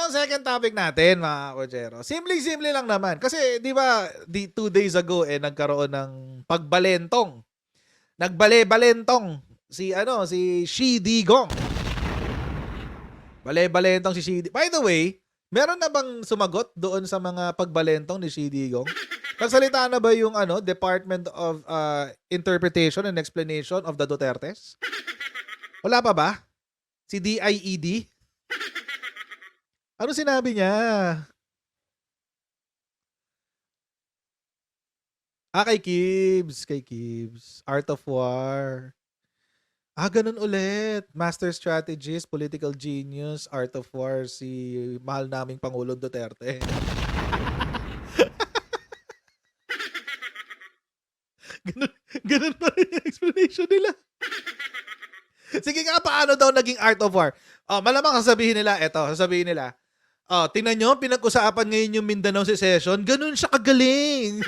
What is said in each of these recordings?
Ano ang second topic natin, mga kochero? Simple-simple lang naman. Kasi, di ba, 2 days ago, nagkaroon ng pagbalentong. Nagbale-balentong si Shi Digong. Bale-balentong si Shi By the way, meron na bang sumagot doon sa mga pagbalentong ni Shi Digong? Nagsalita na ba yung Department of Interpretation and Explanation of the Dutertes? Wala pa ba? Si DIED? Ano sinabi niya? Kay Kibs. Kay Kibs. Art of War. Ganun ulit. Master strategist, political genius, art of war, si mahal naming Pangulong Duterte. ganun pa rin yung explanation nila. Sige nga, paano daw naging art of war? Malamang sasabihin nila, tingnan nyo, pinag-usapan ngayon yung Mindanao Secession, ganun siya kagaling.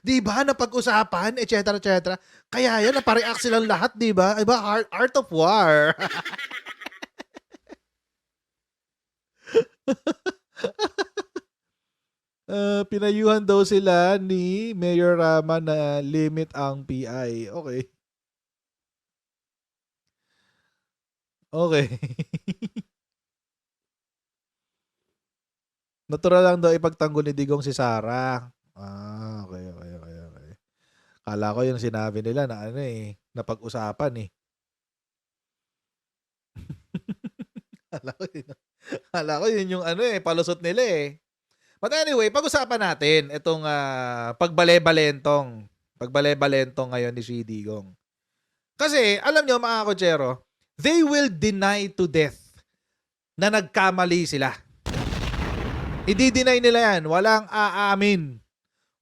Diba, napag-usapan, etc. Kaya yan, napareact silang lahat, diba? Diba, art of war. Pinayuhan daw sila ni Mayor Rama na limit ang PI. Okay. Okay. Natural lang daw ipagtanggol ni Digong si Sara. Okay. Kala ko yung sinabi nila na napag-usapan. Kala ko yun yung palusot nila. But anyway, pag-usapan natin itong pagbale-balentong ngayon ni Shi Digong. Kasi, alam nyo mga kochero, they will deny to death na nagkamali sila. I-deny nila yan. Walang aamin.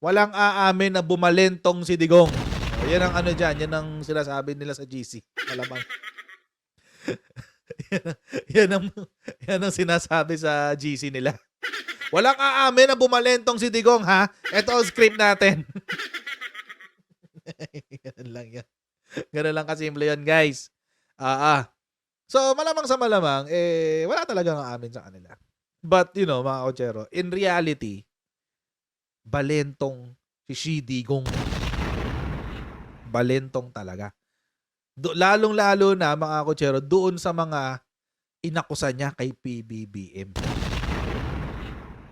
Walang aamin na bumalentong si Digong. Yan ang dyan. Yan ang sinasabi nila sa GC. Malamang. yan ang sinasabi sa GC nila. Walang aamin na bumalentong si Digong, ha? Ito ang script natin. Ganun lang yan. Ganun lang kasimple yan, guys. So, malamang sa malamang, wala talagang aamin sa kanila. But, mga kochero, in reality, balentong si Shi Digong. Balentong talaga. Lalong-lalo na, mga kochero, doon sa mga inakusa niya kay PBBM.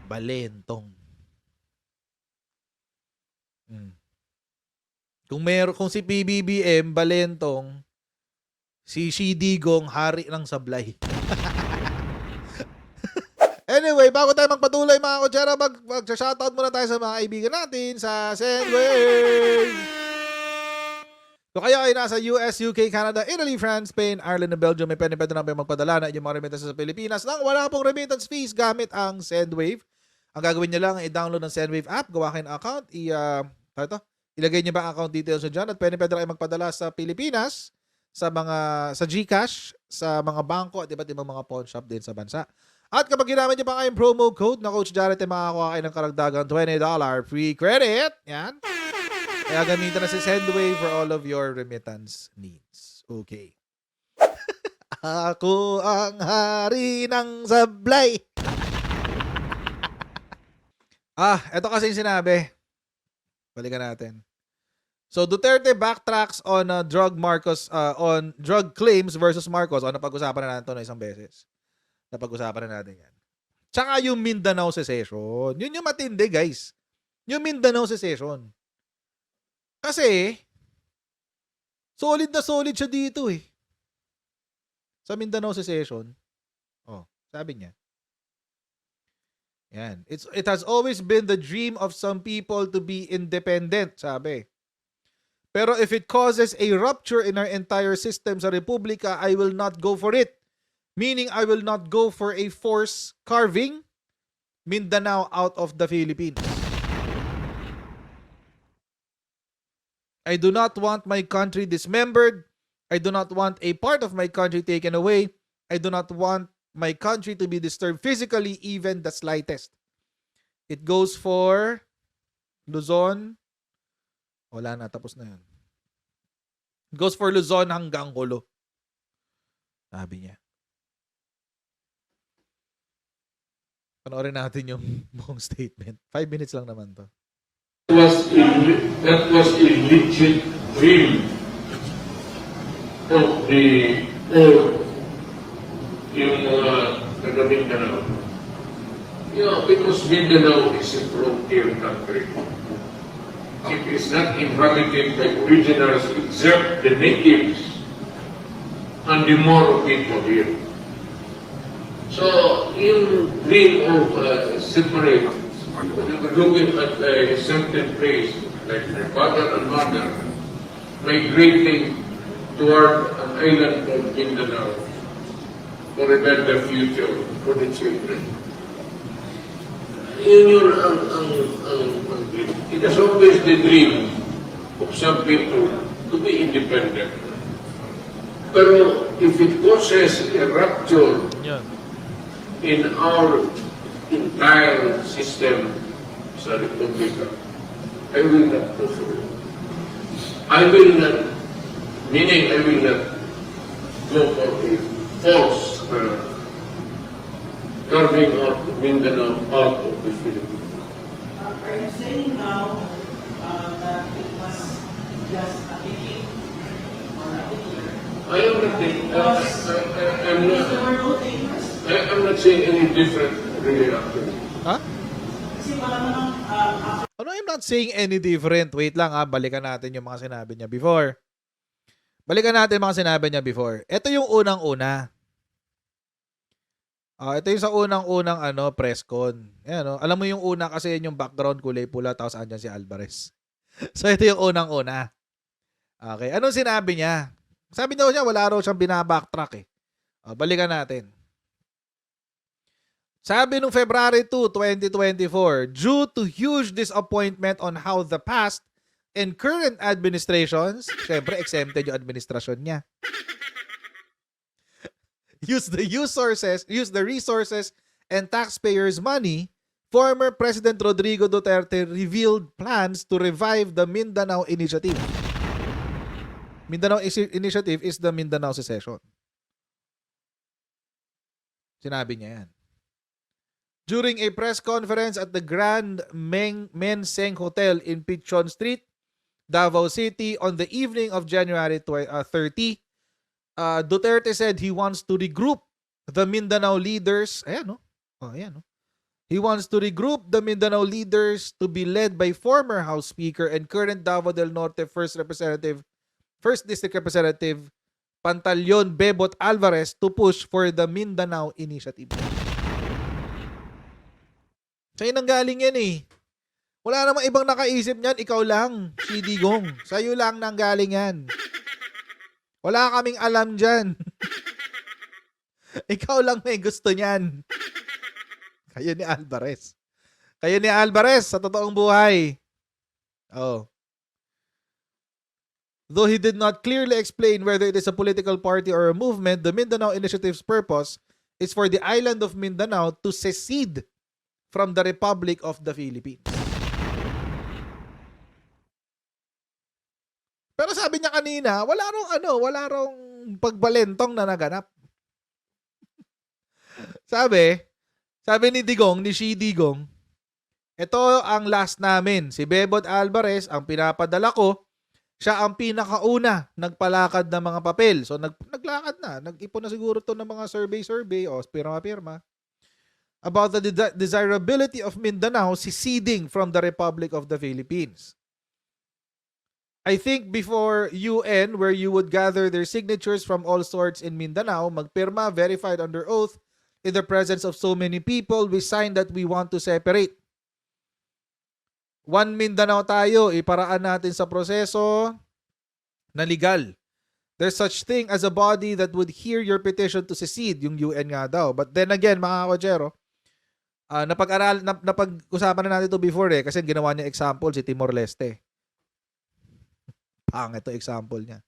Balentong. Kung si PBBM, balentong, si Shi Digong, hari ng sablay. Anyway, bago tayo magpatuloy mga kochera, mag-shoutout muna tayo sa mga kaibigan natin sa Sendwave. So kayo ay nasa US, UK, Canada, Italy, France, Spain, Ireland, and Belgium, may pwede na kayo magpadala na inyong mga remittance sa Pilipinas nang wala pong remittance fees gamit ang Sendwave. Ang gagawin nyo lang ay i-download ng Sendwave app, gawa kayo ng account, ilagay nyo ba ang account details nyo dyan at pwede na kayo magpadala sa Pilipinas, sa GCash, sa mga bangko at iba't ibang mga pawn shop din sa bansa. At kapag ginamit nyo pa kayong promo code na Coach Jared, makakakuha kayo ng karagdagang $20 free credit. Yan. Kaya gamitin na si Sendwave for all of your remittance needs. Okay. Ako ang hari ng sablay. Ito kasi yung sinabi. Balikan natin. So Duterte backtracks on drug claims versus Marcos. Napag-usapan na natin ito na isang beses. Napag-usapan na natin yan. Tsaka yung Mindanao Secession. Yun yung matindi, guys. Yung Mindanao Secession. Kasi, solid na solid siya dito sa Mindanao Secession. Sabi niya. Yan. It has always been the dream of some people to be independent, sabi. Pero if it causes a rupture in our entire system sa Republika, I will not go for it. Meaning, I will not go for a force carving Mindanao out of the Philippines. I do not want my country dismembered. I do not want a part of my country taken away. I do not want my country to be disturbed physically, even the slightest. It goes for Luzon. Wala na, tapos na yun. It goes for Luzon hanggang Kulo. Sabi niya. Panoorin natin yung buong statement. 5 minutes lang naman to. That was a legit dream of the old, yung taga Mindanao. You know, because Mindanao is a frontier country. It is not inhabited by originals except the natives and the Moro people here. So, yung dream of separate, looking at a certain place, like my father and mother, migrating toward an island called Mindanao for a better future for the children. Yun yun ang dream. It is always the dream of some people to be independent. Pero if it causes a rupture in our entire system sa Republika, I will not go through. I will not, meaning I will not go for a false carving out Mindanao out of the Philippines. Are you saying now that it was just a beginning or a beginning? I am not saying, I'm not saying any different really actually. Ha? Kasi wala namang Ano, I'm not saying any different. Wait lang balikan natin yung mga sinabi niya before. Balikan natin yung mga sinabi niya before. Ito yung unang-una. Ito yung sa unang-unang press con. Ayan, alam mo yung una kasi yun yung background kulay pula tapos andyan si Alvarez. So ito yung unang-una. Okay, anong sinabi niya? Sabi daw niya wala raw siyang binabacktrack eh. Balikan natin. Sabi nung February 2, 2024, due to huge disappointment on how the past and current administrations, syempre exempted yung administrasyon niya, use the resources and taxpayers' money, former President Rodrigo Duterte revealed plans to revive the Mindanao Initiative. Mindanao Initiative is the Mindanao Secession. Sinabi niya yan. During a press conference at the Grand Menseng Hotel in Pichon Street, Davao City, on the evening of January 30, Duterte said he wants to regroup the Mindanao leaders. Ayan, no? Ayan, no? He wants to regroup the Mindanao leaders to be led by former House Speaker and current Davao del Norte 1st District Representative Pantaleon Bebot Alvarez to push for the Mindanao Initiative. Sa'yo nang galing yan eh. Wala namang ibang nakaisip niyan, ikaw lang, si Digong. Sa'yo lang nang galing yan. Wala kaming alam dyan. Ikaw lang may gusto niyan. Kayo ni Alvarez. Kayo ni Alvarez sa totoong buhay. Oh. Though he did not clearly explain whether it is a political party or a movement, the Mindanao Initiative's purpose is for the island of Mindanao to secede from the Republic of the Philippines. Pero sabi niya kanina, wala rong pagbalentong na naganap. Sabi ni Digong, ni Shi Digong, ito ang last namin. Si Bebot Alvarez, ang pinapadala ko, siya ang pinakauna nagpalakad ng mga papel. So naglakad na, nag-ipon na siguro to ng mga survey o pirma-pirma about the desirability of Mindanao seceding from the Republic of the Philippines. I think before UN, where you would gather their signatures from all sorts in Mindanao, magpirma, verified under oath, in the presence of so many people, we signed that we want to separate. One Mindanao tayo, iparaan natin sa proseso na legal. There's such thing as a body that would hear your petition to secede, yung UN nga daw. But then again, mga kotsero, napag-usapan na natin ito before kasi ginawa niya example si Timor-Leste. Pangit ito example niya.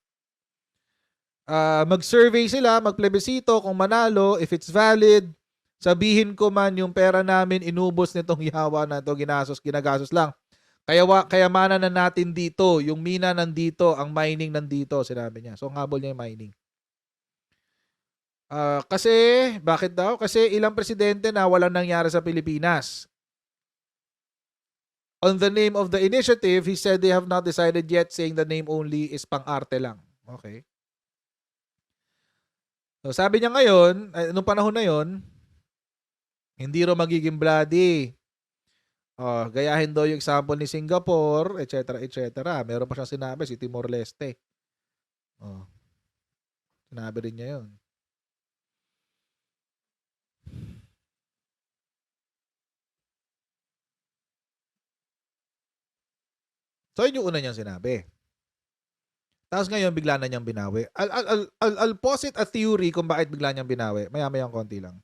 Mag-survey sila, mag-plebisito kung manalo, if it's valid, sabihin ko man yung pera namin inubos nitong yawa na ito, ginagastos lang. Kayamanan na natin dito, yung mina nandito, ang mining nandito, sinabi niya. So, ang habol niya yung mining. Kasi, bakit daw? Kasi ilang presidente na walang nangyari sa Pilipinas. On the name of the initiative, he said they have not decided yet, saying the name only is pang-arte lang. Okay. So, sabi niya ngayon, nung panahon na yon, hindi raw magiging bloody. Gayahin daw yung example ni Singapore, etc. etc. Meron pa siyang sinabi, si Timor-Leste. Sinabi rin niya yun. So, yun yung una niyang sinabi. Tapos ngayon, bigla na niyang binawi. I'll posit a theory kung bakit bigla niyang binawi. Maya-mayang konti lang.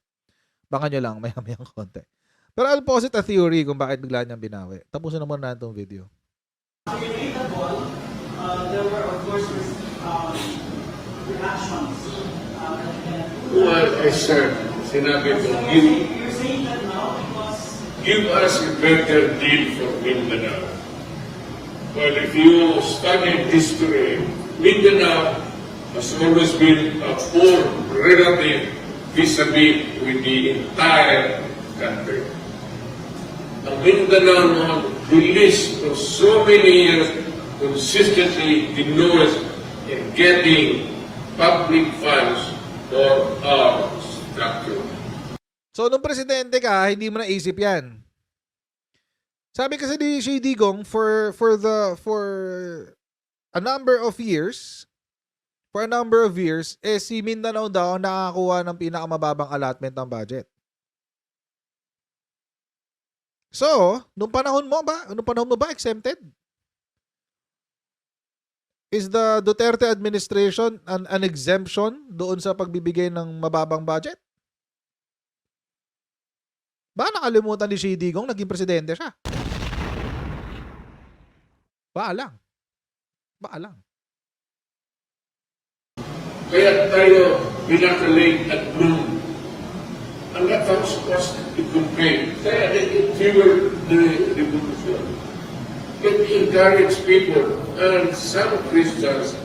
Baka nyo lang, maya-mayang konti. Pero I'll posit a theory kung bakit bigla niyang binawi. Tapusin na muna natin itong video. When you made the ball, there were of course reactions. Well, I said, sinabi ko, You're saying that now because give us a better deal for Mindanao. Well, if you study history, Mindanao has always been a poor relative vis-a-vis with the entire country. Ang Mindanao noon, released for so many years, consistently the lowest in getting public funds for our structure. So, nung presidente ka, hindi mo naisip yan. Sabi kasi ni Shea Digong, for a number of years, si Mindanao daw nakakuha ng pinakamababang allotment ng budget. So, nung panahon mo ba exempted? Is the Duterte administration an exemption doon sa pagbibigay ng mababang budget? Baka nakalimutan ni Shea Digong, naging presidente siya. Baka lang. Kaya tayo pinakalate at noon. And that was to compare. Kaya it fueled the revolution. It encouraged people, and some Christians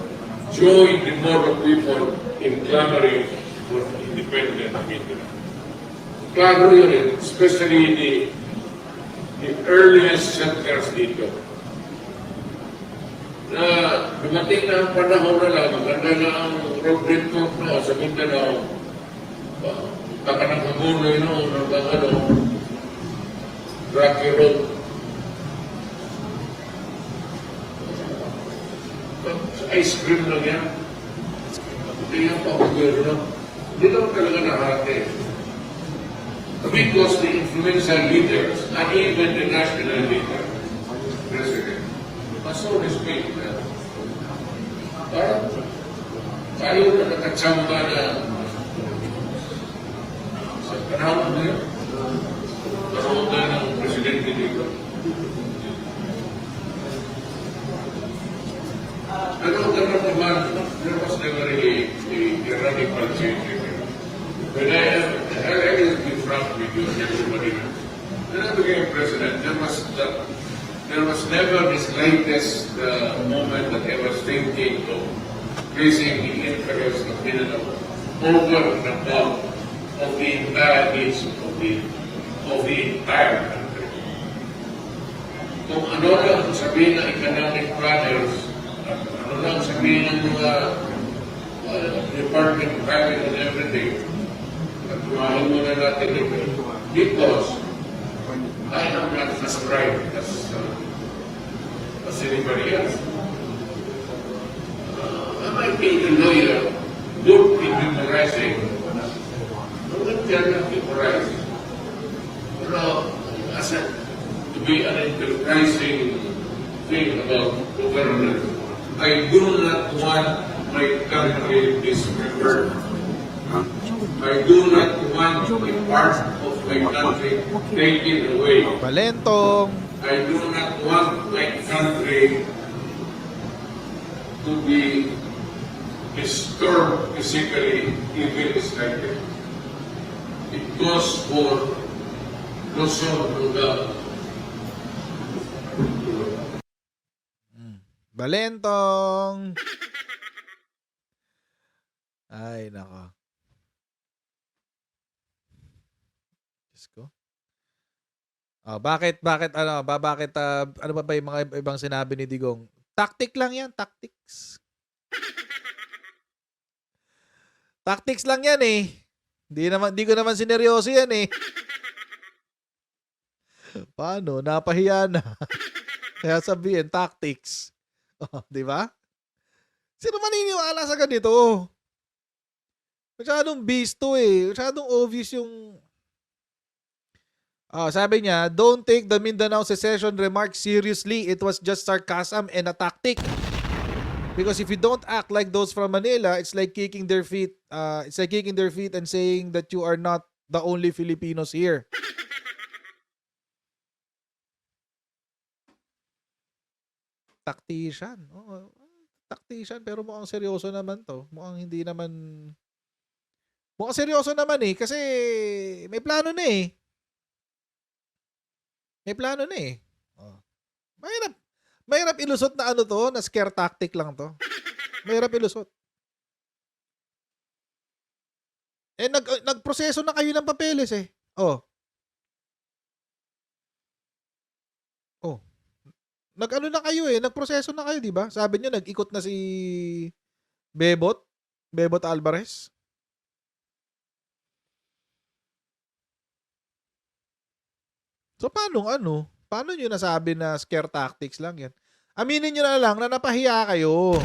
joined the more people in clamoring for independent Mindanao. Klaro yun, especially the earliest settlers dito. Na dumating na ang panahon na lang, maganda na ang road network na sa Mindanao. Baka ng kamunoy no, Rocky Road. Sa ice cream lang yan. Hindi yan pa no? Hindi lang talaga nahati. Because the influential leaders, and even the national leader, president, so respect na. Parang tayo na nakatsamba na sa panahon na yun. Karoon na ng presidente dito. Ano naman, there was never a radical change. When I will be frank with you, everybody, when I became president, there was never the slightest moment that I was thinking of placing the interest of Mindanao over the top of the entire needs of the entire country. Kung ano lang sabihin ng economic planners, at ano lang sabihin ng mga Department of Finance and everything, at kumahin muna natin ito. Because I am not prescribed as anybody else. I might be a lawyer, good in memorizing. I'm not memorizing. Pero to be an enterprising thing about government, I do not want my country dismembered. I do not want a part of my country taken away. Balentong. I do not want my country to be disturbed physically, even slightly. It goes for Luzon, Lugao. Balentong. Ay, nako. Diyos ko. Bakit ano ba yung mga ibang sinabi ni Digong? Tactic lang yan, tactics. Tactics lang yan eh. Di ko naman sineryoso yan eh. Paano? Napahiya na. Kaya sabihin, tactics. Di ba? Sino maniniwala sa ganito? Masyadong bisto eh. Masyadong obvious yung... sabi niya, don't take the Mindanao secession remarks seriously. It was just sarcasm and a tactic. Because if you don't act like those from Manila, it's like kicking their feet. It's like kicking their feet and saying that you are not the only Filipinos here. Tactician. Tactician pero mukhang seryoso naman to. Mukhang seryoso naman eh kasi may plano na eh. May plano na eh. Mahirap ilusot na ano to, na scare tactic lang to. Mahirap ilusot. Nagproseso na kayo ng papeles eh. Nag-ano na kayo eh, nagproseso na kayo, di ba? Sabi niyo nag-ikot na si Bebot Alvarez. So paano niyo nasabi na scare tactics lang yan? Aminin niyo na lang na napahiya kayo.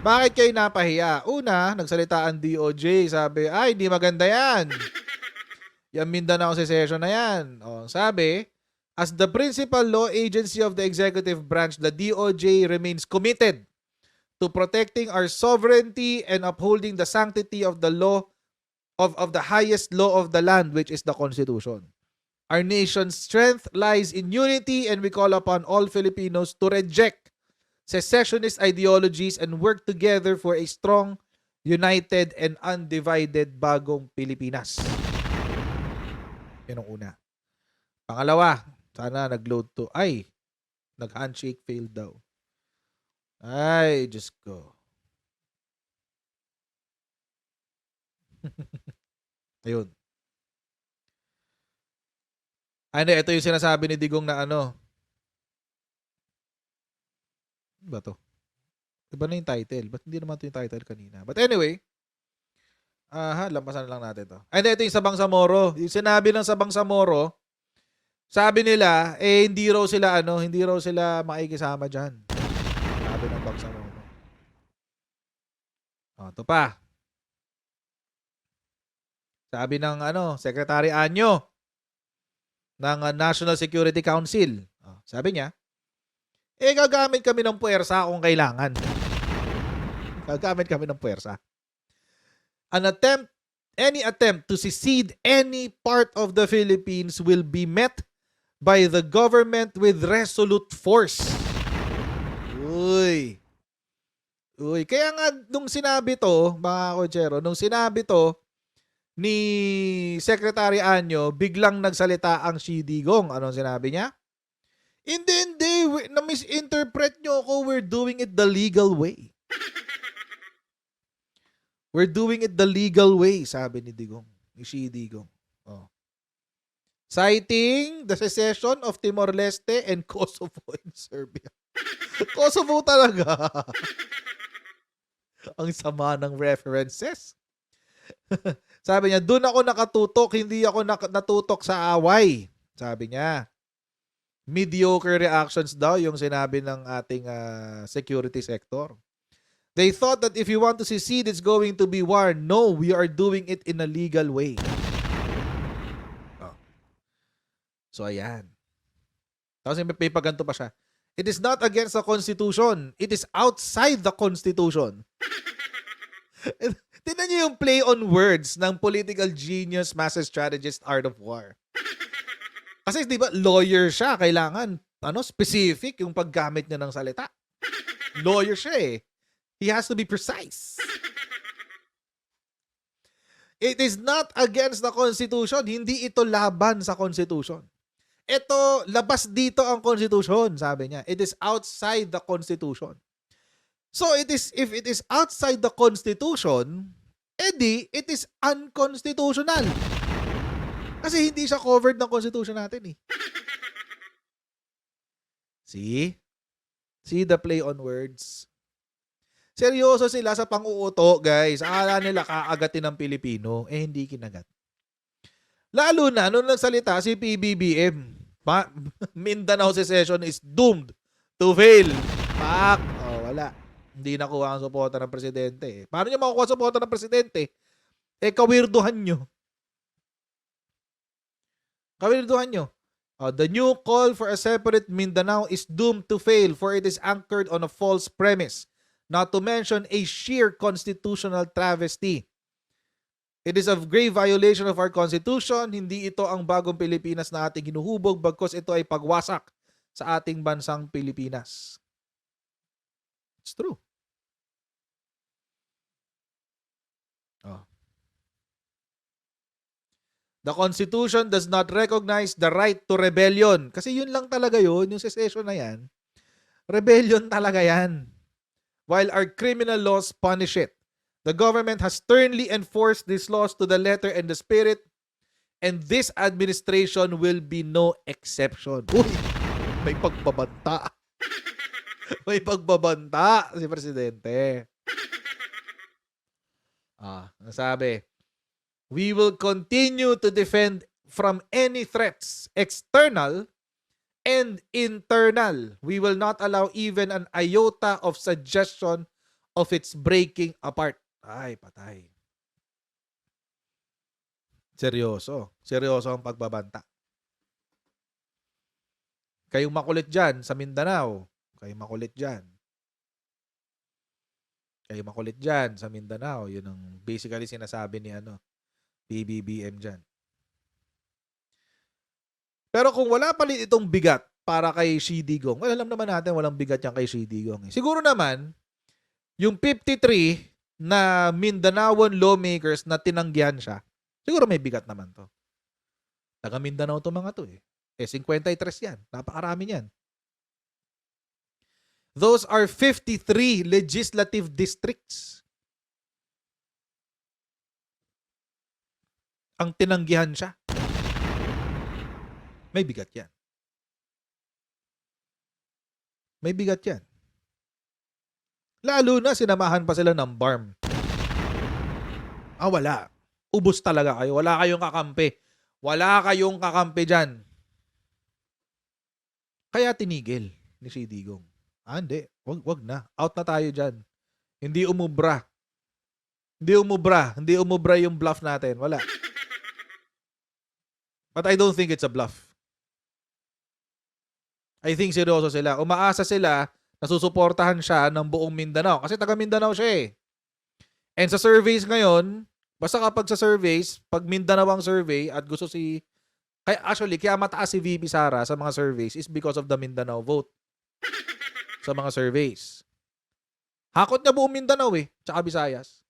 Bakit kayo napahiya? Una, nagsalita ang DOJ, sabi, ay, di maganda yan. Yung Mindanao secession na yan. Sabi, as the principal law agency of the executive branch, the DOJ remains committed to protecting our sovereignty and upholding the sanctity of the law of the highest law of the land, which is the Constitution. Our nation's strength lies in unity, and we call upon all Filipinos to reject secessionist ideologies and work together for a strong, united, and undivided bagong Pilipinas. Yan ang una. Pangalawa, sana nag-load to. Ay, nag-handshake failed daw. Ay, just go. Ayun. Hindi, ito yung sinasabi ni Digong na ano. Ba to? Iba na yung title. Ba't hindi naman ito yung title kanina? But anyway, lampasan lang natin to. Hindi, ito yung sa Bangsamoro. Yung sinabi ng sa Bangsamoro, sabi nila, hindi raw sila makikisama dyan. Sabi ng Bangsamoro. Ito pa. Sabi ng Secretary Anyo ng National Security Council. Sabi niya, gagamit kami ng puwersa kung kailangan. Gagamit kami ng puwersa. Any attempt to secede any part of the Philippines will be met by the government with resolute force. Uy. Kaya nga nung sinabi to, mga kotsero, ni Secretary Anyo, biglang nagsalita ang Xi Digong. Anong sinabi niya? Hindi. Na-misinterpret nyo ako. We're doing it the legal way. We're doing it the legal way, sabi ni Digong. Ni Xi Digong. Citing the secession of Timor-Leste and Kosovo in Serbia. Kosovo talaga. Ang sama ng references. Sabi niya, doon ako nakatutok, hindi ako natutok sa away. Sabi niya. Mediocre reactions daw yung sinabi ng ating security sector. They thought that if you want to secede, it's going to be war. No, we are doing it in a legal way. So, ayan. Tapos may paganto pa siya. It is not against the Constitution. It is outside the Constitution. Tingnan niyo yung play on words ng political genius, master strategist, art of war. Kasi di ba, lawyer siya. Kailangan, specific yung paggamit niya ng salita. Lawyer siya eh. He has to be precise. It is not against the Constitution. Hindi ito laban sa Constitution. Ito, labas dito ang Constitution, sabi niya. It is outside the Constitution. So, if it is outside the Constitution, edi, it is unconstitutional. Kasi hindi siya covered ng Constitution natin eh. See? See the play on words? Seryoso sila sa pang-uuto, guys. Akala nila kaagatin ng Pilipino. Eh, hindi kinagat. Lalo na, nung nagsalita si PBBM, Mindanao secession is doomed to fail. Pak! Oh, wala. Hindi nakuha ang suporta ng presidente. Paano niya makukuha ang suporta ng presidente? Eh, kawirduhan nyo. Kawirduhan nyo. The new call for a separate Mindanao is doomed to fail for it is anchored on a false premise, not to mention a sheer constitutional travesty. It is a grave violation of our Constitution. Hindi ito ang bagong Pilipinas na ating hinuhubog bagkus ito ay pagwasak sa ating bansang Pilipinas. It's true. Oh. The Constitution does not recognize the right to rebellion. Kasi yun lang talaga yun, yung secession na yan. Rebellion talaga yan. While our criminal laws punish it. The government has sternly enforced these laws to the letter and the spirit, and this administration will be no exception. Uy, may pagbabanta. May pagbabanta si Presidente. Nasabi, we will continue to defend from any threats, external and internal. We will not allow even an iota of suggestion of its breaking apart. Ay, patay. Seryoso. Seryoso ang pagbabanta. Kayong makulit dyan sa Mindanao. Kayong makulit dyan. Kayong makulit dyan sa Mindanao. Yun ang basically sinasabi ni PBBM dyan. Pero kung wala pa rin itong bigat para kay Xi Digong, well, alam naman natin walang bigat yan kay Xi Digong. Siguro naman, yung 53 na Mindanaoan lawmakers na tinanggihan siya, siguro may bigat naman to. Taga Mindanao to mga to eh. 53 yan. Napakarami yan. Those are 53 legislative districts. Ang tinanggihan siya. May bigat yan. May bigat yan. Lalo na sinamahan pa sila ng BARM. Wala. Ubus talaga kayo. Wala kayong kakampi. Wala kayong kakampi dyan. Kaya tinigil ni Xi Digong. Hindi. Wag na. Out na tayo dyan. Hindi umubra. Hindi umubra yung bluff natin. Wala. But I don't think it's a bluff. I think seryoso sila. Umaasa sila na susuportahan siya ng buong Mindanao. Kasi taga Mindanao siya eh. And sa surveys ngayon, basta kapag sa surveys, pag Mindanao ang survey at gusto kaya mataas si VP Sara sa mga surveys is because of the Mindanao vote. Sa mga surveys. Hakot niya buong Mindanao eh. Tsaka Visayas.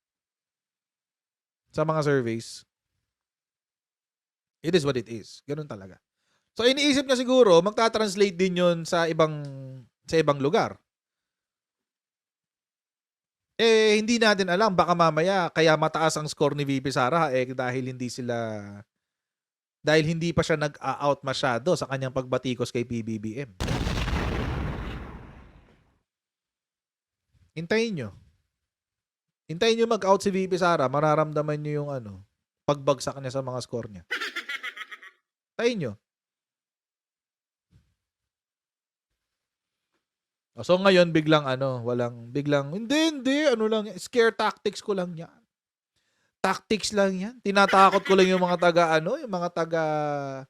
Sa mga surveys. It is what it is. Ganun talaga. So iniisip niya siguro, magta-translate din yun sa ibang lugar. Hindi natin alam. Baka mamaya, kaya mataas ang score ni VP Sara dahil hindi pa siya nag-out masyado sa kanyang pagbatikos kay PBBM. Hintayin nyo. Hintayin nyo mag-out si VP Sara, mararamdaman nyo yung pagbagsak niya sa mga score niya. Hintayin nyo. So ngayon biglang hindi, scare tactics ko lang yan. Tactics lang yan. Tinatakot ko lang yung mga taga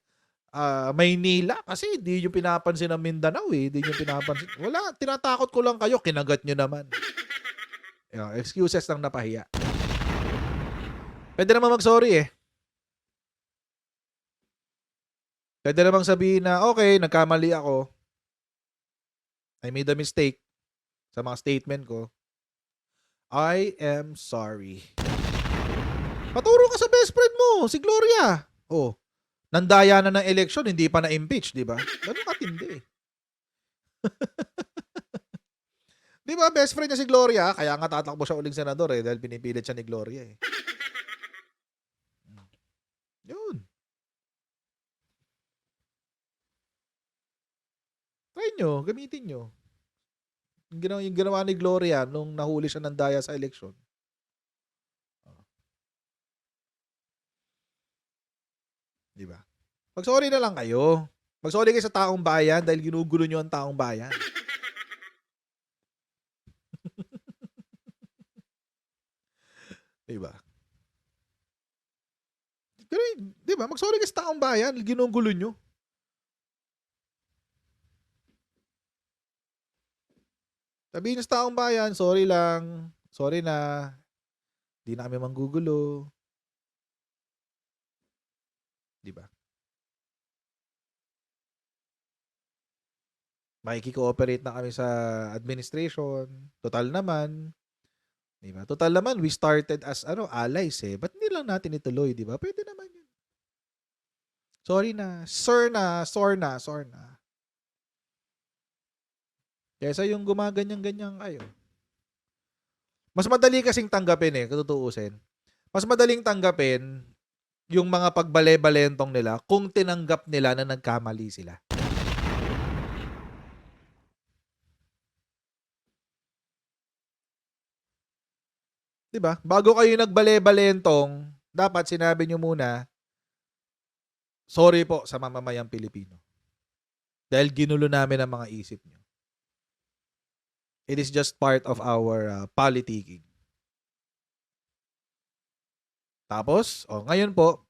Maynila kasi hindi nyo pinapansin ng Mindanao eh. Hindi nyo pinapansin. Wala, tinatakot ko lang kayo, kinagat nyo naman. Excuses lang napahiya. Pwede naman mag-sorry eh. Pwede namang sabihin na, okay, nagkamali ako. I made a mistake sa mga statement ko. I am sorry. Paturo ka sa best friend mo, si Gloria. Nandaya na ng election, hindi pa na-impeach, di ba? Ganun katindi. Di ba, best friend niya si Gloria, kaya nga tatakbo siya uling senador dahil pinipilit siya ni Gloria eh. Yun. nyo, gamitin nyo. Yung ginawa ni Gloria nung nahuli siya ng daya sa eleksyon. Di ba? Mag-sorry na lang kayo. Mag-sorry kayo sa taong bayan dahil ginugulo nyo ang taong bayan. Di ba? Di ba? Mag-sorry kayo sa taong bayan dahil ginugulo nyo. Sabihin nyo sa taong bayan, sorry lang. Sorry na. Di na kami manggugulo. Di ba? Makikikooperate na kami sa administration. Total naman. Di ba? Total naman, we started as allies eh. Ba't hindi lang natin ituloy, di ba? Pwede naman yun. Sorry na. Sir na. Sor na. Sor na. Kesa yung gumaganyan-ganyan kayo. Mas madali kasing tanggapin eh, katutuusin. Mas madaling tanggapin yung mga pagbale-balentong nila kung tinanggap nila na nagkamali sila. Diba? Bago kayo nagbale-balentong, dapat sinabi nyo muna, sorry po sa mamamayang Pilipino. Dahil ginulo namin ang mga isip nyo. It is just part of our politicking. Tapos, ngayon po,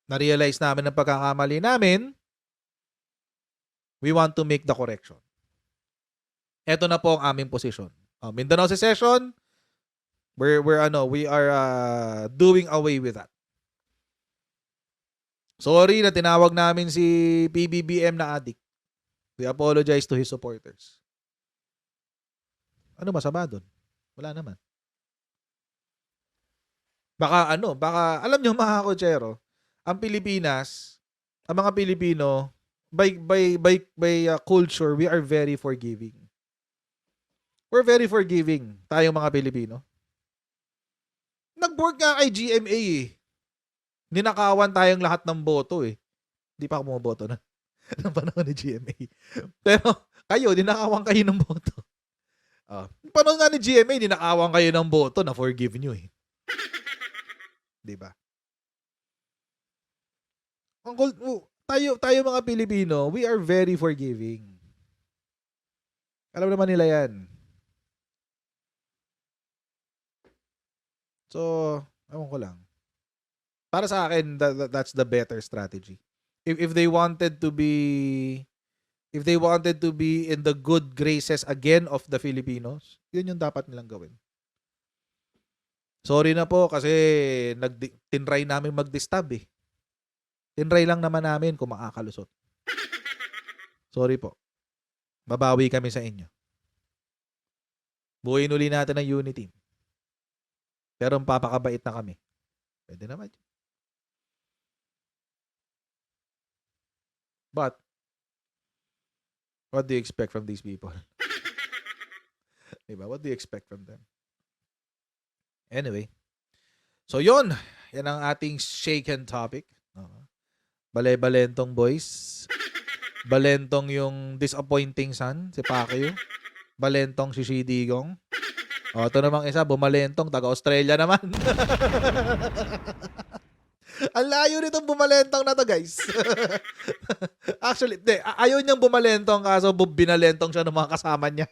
na-realize namin ang pagkakamali namin, we want to make the correction. Ito na po ang aming posisyon. Mindanao Secession, we are doing away with that. Sorry na tinawag namin si PBBM na addict. We apologize to his supporters. Ano masama doon? Wala naman. Baka alam nyo mga kotsero, ang Pilipinas, ang mga Pilipino, by culture, we are very forgiving. We're very forgiving, tayong mga Pilipino. Nag-work nga kay GMA eh. Ninakawan tayong lahat ng boto eh. Hindi pa ako bumoboto na ng panahon ni GMA. Pero kayo, ninakawan kayo ng boto. Panahon nga ni GMA, ninakawan kayo ng boto na forgive nyo eh. Diba? Tayo mga Pilipino, we are very forgiving. Alam naman nila yan. So, ewan ko lang. Para sa akin, that's the better strategy. If they wanted to be in the good graces again of the Filipinos, yun yung dapat nilang gawin. Sorry na po kasi tinry namin mag-disturb eh. Tinry lang naman namin kung makakalusot. Sorry po. Babawi kami sa inyo. Buuin uli natin ang unity. Pero papakabait na kami. Pwede naman. But, what do you expect from these people? Diba? What do you expect from them? Anyway. So, yun. Yan ang ating shaken topic. Bale-balentong boys. Balentong yung disappointing son, si Pacquiao. Balentong si Shidigong. Ito namang isa, bumalentong, taga-Australia naman. Ang layo nitong bumalentong na to, guys. Actually, ayaw niyang bumalentong kaso binalentong siya ng mga kasama niya.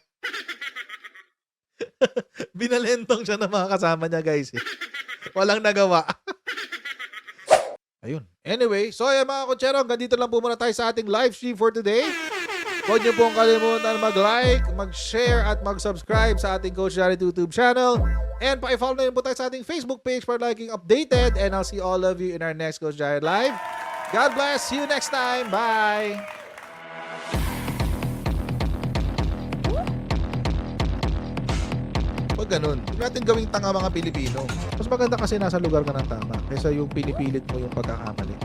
Binalentong siya ng mga kasama niya, guys. Walang nagawa. Ayun. Anyway, so ayan mga kotsero, hanggang dito lang po muna tayo sa ating live stream for today. Huwag niyo pong kalimutan mag-like, mag-share, at mag-subscribe sa ating Coach Jared YouTube channel. And pa-follow na rin po tayo sa ating Facebook page para laging updated. And I'll see all of you in our next Coach Jared Live. God bless. See you next time. Bye! Huwag ganun. Huwag natin gawing tanga mga Pilipino. Mas maganda kasi nasa lugar ka ng tama kaysa yung pinipilit mo yung pagkakamali.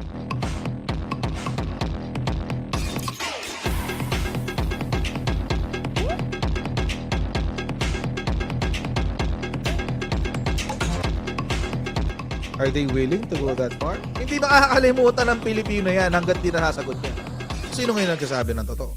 Are they willing to go that far? Hindi makakalimutan ng Pilipino yan hanggat di nasasagot niya. Sino ngayon nagsasabi ng totoo?